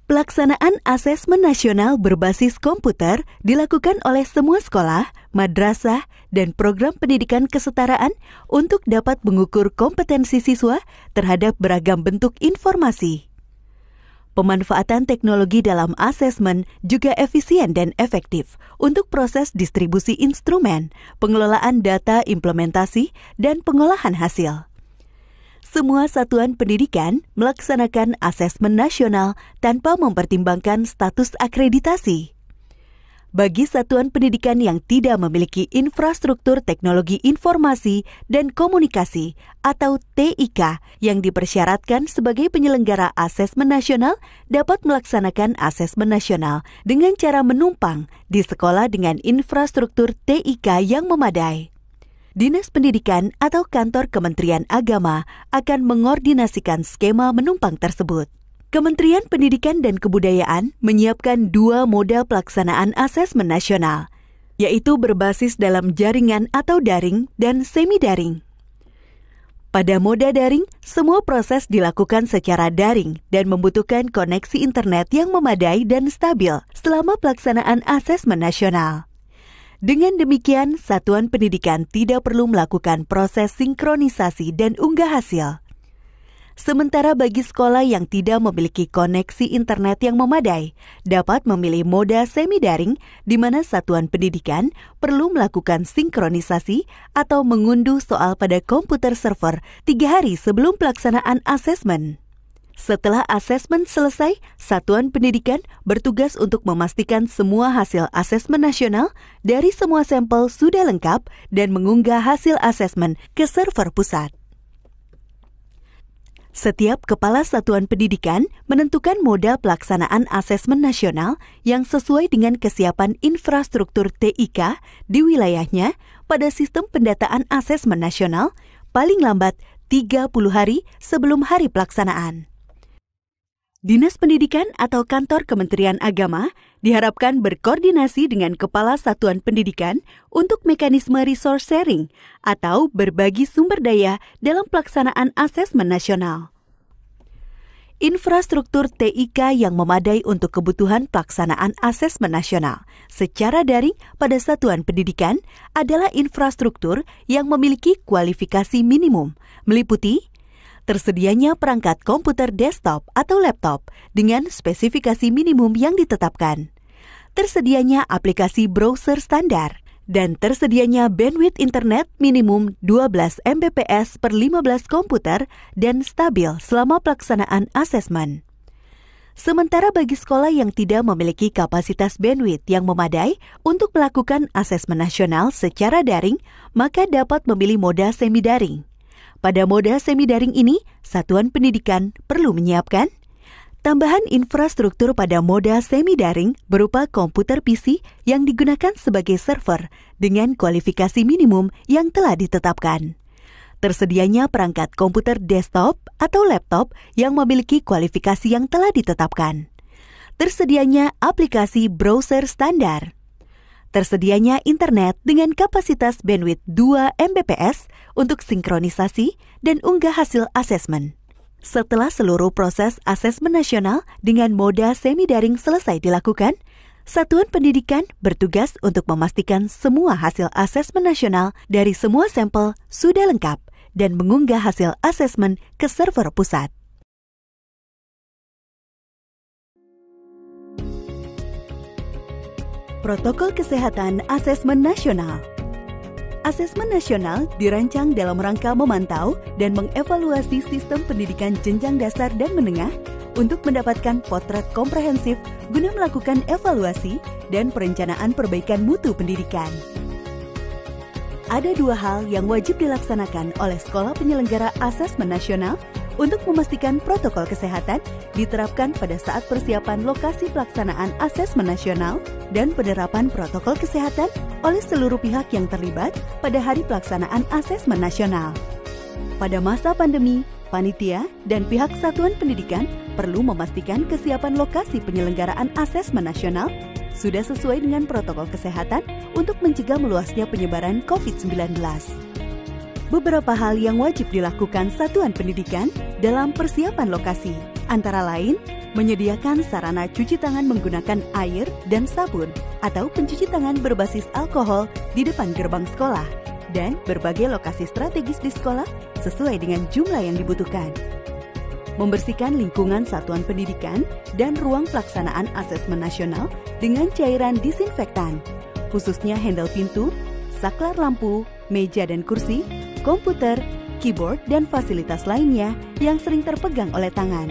Pelaksanaan asesmen nasional berbasis komputer dilakukan oleh semua sekolah, madrasah, dan program pendidikan kesetaraan untuk dapat mengukur kompetensi siswa terhadap beragam bentuk informasi. Pemanfaatan teknologi dalam asesmen juga efisien dan efektif untuk proses distribusi instrumen, pengelolaan data implementasi, dan pengolahan hasil. Semua satuan pendidikan melaksanakan asesmen nasional tanpa mempertimbangkan status akreditasi. Bagi satuan pendidikan yang tidak memiliki infrastruktur teknologi informasi dan komunikasi atau TIK yang dipersyaratkan sebagai penyelenggara asesmen nasional dapat melaksanakan asesmen nasional dengan cara menumpang di sekolah dengan infrastruktur TIK yang memadai. Dinas Pendidikan atau Kantor Kementerian Agama akan mengordinasikan skema menumpang tersebut. Kementerian Pendidikan dan Kebudayaan menyiapkan 2 model pelaksanaan asesmen nasional, yaitu berbasis dalam jaringan atau daring dan semi-daring. Pada moda daring, semua proses dilakukan secara daring dan membutuhkan koneksi internet yang memadai dan stabil selama pelaksanaan asesmen nasional. Dengan demikian, satuan pendidikan tidak perlu melakukan proses sinkronisasi dan unggah hasil. Sementara bagi sekolah yang tidak memiliki koneksi internet yang memadai, dapat memilih moda semi-daring di mana satuan pendidikan perlu melakukan sinkronisasi atau mengunduh soal pada komputer server 3 hari sebelum pelaksanaan asesmen. Setelah asesmen selesai, satuan pendidikan bertugas untuk memastikan semua hasil asesmen nasional dari semua sampel sudah lengkap dan mengunggah hasil asesmen ke server pusat. Setiap kepala satuan pendidikan menentukan modal pelaksanaan asesmen nasional yang sesuai dengan kesiapan infrastruktur TIK di wilayahnya pada sistem pendataan asesmen nasional paling lambat 30 hari sebelum hari pelaksanaan. Dinas Pendidikan atau Kantor Kementerian Agama diharapkan berkoordinasi dengan Kepala Satuan Pendidikan untuk mekanisme resource sharing atau berbagi sumber daya dalam pelaksanaan asesmen nasional. Infrastruktur TIK yang memadai untuk kebutuhan pelaksanaan asesmen nasional secara daring pada satuan pendidikan adalah infrastruktur yang memiliki kualifikasi minimum, meliputi tersedianya perangkat komputer desktop atau laptop dengan spesifikasi minimum yang ditetapkan, tersedianya aplikasi browser standar, dan tersedianya bandwidth internet minimum 12 Mbps per 15 komputer dan stabil selama pelaksanaan asesmen. Sementara bagi sekolah yang tidak memiliki kapasitas bandwidth yang memadai untuk melakukan asesmen nasional secara daring, maka dapat memilih moda semi-daring. Pada moda semi-daring ini, satuan pendidikan perlu menyiapkan tambahan infrastruktur pada moda semi-daring berupa komputer PC yang digunakan sebagai server dengan kualifikasi minimum yang telah ditetapkan. Tersedianya perangkat komputer desktop atau laptop yang memiliki kualifikasi yang telah ditetapkan. Tersedianya aplikasi browser standar. Tersedianya internet dengan kapasitas bandwidth 2 Mbps untuk sinkronisasi dan unggah hasil asesmen. Setelah seluruh proses asesmen nasional dengan moda semi-daring selesai dilakukan, satuan pendidikan bertugas untuk memastikan semua hasil asesmen nasional dari semua sampel sudah lengkap dan mengunggah hasil asesmen ke server pusat. Protokol Kesehatan Asesmen Nasional. Asesmen nasional dirancang dalam rangka memantau dan mengevaluasi sistem pendidikan jenjang dasar dan menengah untuk mendapatkan potret komprehensif guna melakukan evaluasi dan perencanaan perbaikan mutu pendidikan. Ada 2 hal yang wajib dilaksanakan oleh sekolah penyelenggara asesmen nasional untuk memastikan protokol kesehatan diterapkan pada saat persiapan lokasi pelaksanaan asesmen nasional dan penerapan protokol kesehatan oleh seluruh pihak yang terlibat pada hari pelaksanaan asesmen nasional. Pada masa pandemi, panitia dan pihak satuan pendidikan perlu memastikan kesiapan lokasi penyelenggaraan asesmen nasional sudah sesuai dengan protokol kesehatan untuk mencegah meluasnya penyebaran COVID-19. Beberapa hal yang wajib dilakukan satuan pendidikan dalam persiapan lokasi, antara lain menyediakan sarana cuci tangan menggunakan air dan sabun atau pencuci tangan berbasis alkohol di depan gerbang sekolah dan berbagai lokasi strategis di sekolah sesuai dengan jumlah yang dibutuhkan. Membersihkan lingkungan satuan pendidikan dan ruang pelaksanaan asesmen nasional dengan cairan disinfektan, khususnya handle pintu, saklar lampu, meja dan kursi, komputer, keyboard, dan fasilitas lainnya yang sering terpegang oleh tangan.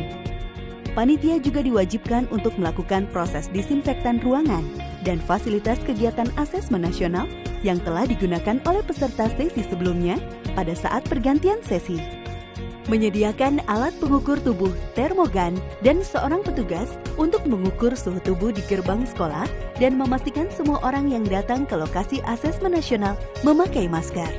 Panitia juga diwajibkan untuk melakukan proses disinfektan ruangan dan fasilitas kegiatan asesmen nasional yang telah digunakan oleh peserta sesi sebelumnya pada saat pergantian sesi. Menyediakan alat pengukur tubuh termogan dan seorang petugas untuk mengukur suhu tubuh di gerbang sekolah dan memastikan semua orang yang datang ke lokasi asesmen nasional memakai masker.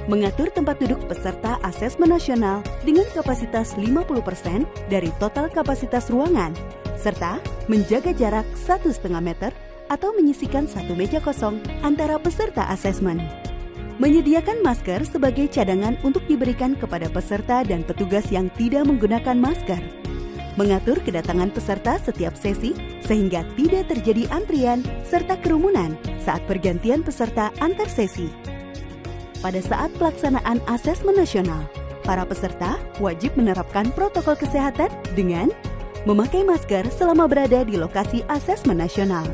Mengatur tempat duduk peserta asesmen nasional dengan kapasitas 50% dari total kapasitas ruangan, serta menjaga jarak 1,5 meter atau menyisihkan satu meja kosong antara peserta asesmen. Menyediakan masker sebagai cadangan untuk diberikan kepada peserta dan petugas yang tidak menggunakan masker. Mengatur kedatangan peserta setiap sesi sehingga tidak terjadi antrian serta kerumunan saat pergantian peserta antar sesi. Pada saat pelaksanaan asesmen nasional, para peserta wajib menerapkan protokol kesehatan dengan memakai masker selama berada di lokasi asesmen nasional.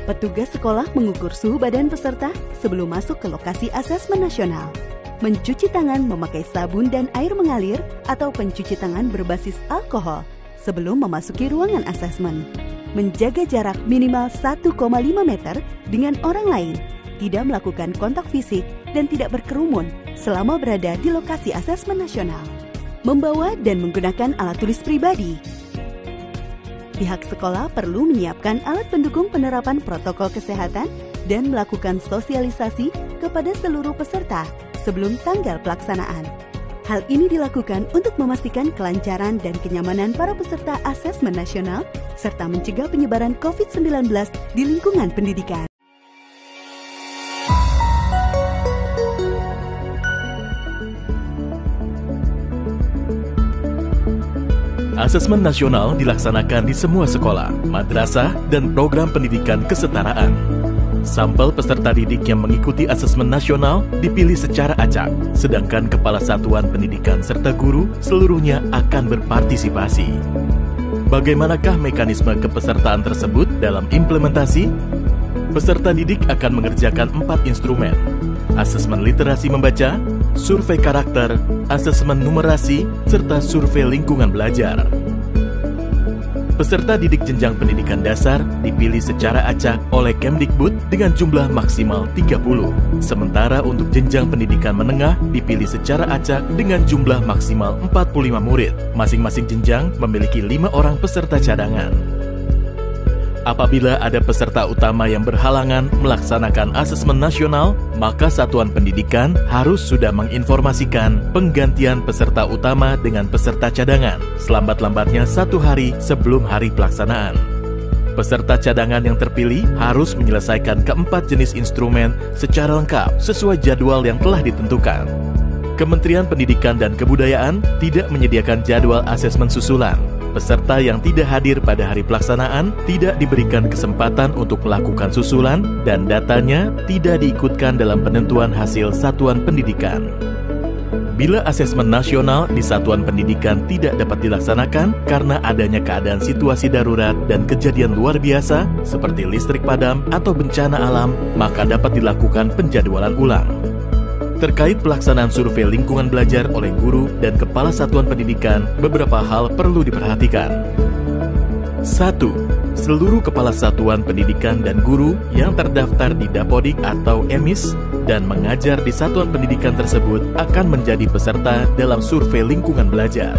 Petugas sekolah mengukur suhu badan peserta sebelum masuk ke lokasi asesmen nasional. Mencuci tangan memakai sabun dan air mengalir atau pencuci tangan berbasis alkohol sebelum memasuki ruangan asesmen. Menjaga jarak minimal 1,5 meter dengan orang lain, tidak melakukan kontak fisik dan tidak berkerumun selama berada di lokasi asesmen nasional. Membawa dan menggunakan alat tulis pribadi. Pihak sekolah perlu menyiapkan alat pendukung penerapan protokol kesehatan dan melakukan sosialisasi kepada seluruh peserta sebelum tanggal pelaksanaan. Hal ini dilakukan untuk memastikan kelancaran dan kenyamanan para peserta asesmen nasional serta mencegah penyebaran COVID-19 di lingkungan pendidikan. Asesmen nasional dilaksanakan di semua sekolah, madrasah, dan program pendidikan kesetaraan. Sampel peserta didik yang mengikuti asesmen nasional dipilih secara acak, sedangkan kepala satuan pendidikan serta guru seluruhnya akan berpartisipasi. Bagaimanakah mekanisme kepesertaan tersebut dalam implementasi? Peserta didik akan mengerjakan 4 instrumen: asesmen literasi membaca, survei karakter, asesmen numerasi, serta survei lingkungan belajar. Peserta didik jenjang pendidikan dasar dipilih secara acak oleh Kemdikbud dengan jumlah maksimal 30. Sementara untuk jenjang pendidikan menengah dipilih secara acak dengan jumlah maksimal 45 murid. Masing-masing jenjang memiliki 5 orang peserta cadangan. Apabila ada peserta utama yang berhalangan melaksanakan asesmen nasional, maka satuan pendidikan harus sudah menginformasikan penggantian peserta utama dengan peserta cadangan selambat-lambatnya 1 hari sebelum hari pelaksanaan. Peserta cadangan yang terpilih harus menyelesaikan keempat jenis instrumen secara lengkap sesuai jadwal yang telah ditentukan. Kementerian Pendidikan dan Kebudayaan tidak menyediakan jadwal asesmen susulan. Peserta yang tidak hadir pada hari pelaksanaan tidak diberikan kesempatan untuk melakukan susulan dan datanya tidak diikutkan dalam penentuan hasil satuan pendidikan. Bila asesmen nasional di satuan pendidikan tidak dapat dilaksanakan karena adanya keadaan situasi darurat dan kejadian luar biasa seperti listrik padam atau bencana alam, maka dapat dilakukan penjadwalan ulang. Terkait pelaksanaan survei lingkungan belajar oleh guru dan kepala satuan pendidikan, beberapa hal perlu diperhatikan. 1. Seluruh kepala satuan pendidikan dan guru yang terdaftar di Dapodik atau EMIS dan mengajar di satuan pendidikan tersebut akan menjadi peserta dalam survei lingkungan belajar.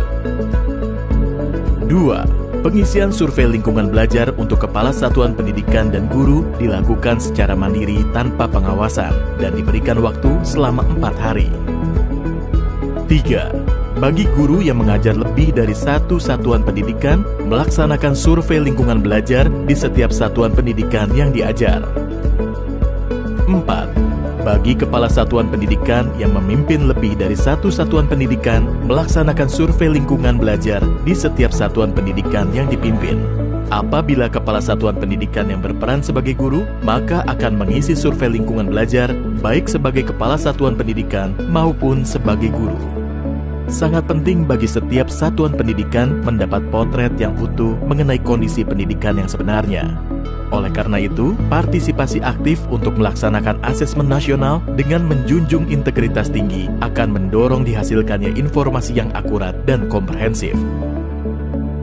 2. Pengisian survei lingkungan belajar untuk kepala satuan pendidikan dan guru dilakukan secara mandiri tanpa pengawasan dan diberikan waktu selama 4 hari. 3. Bagi guru yang mengajar lebih dari 1 satuan pendidikan, melaksanakan survei lingkungan belajar di setiap satuan pendidikan yang diajar. 4. Bagi kepala satuan pendidikan yang memimpin lebih dari satu satuan pendidikan, melaksanakan survei lingkungan belajar di setiap satuan pendidikan yang dipimpin. Apabila kepala satuan pendidikan yang berperan sebagai guru, maka akan mengisi survei lingkungan belajar baik sebagai kepala satuan pendidikan maupun sebagai guru. Sangat penting bagi setiap satuan pendidikan mendapat potret yang utuh mengenai kondisi pendidikan yang sebenarnya. Oleh karena itu, partisipasi aktif untuk melaksanakan asesmen nasional dengan menjunjung integritas tinggi akan mendorong dihasilkannya informasi yang akurat dan komprehensif.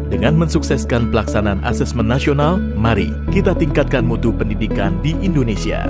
Dengan mensukseskan pelaksanaan asesmen nasional, mari kita tingkatkan mutu pendidikan di Indonesia.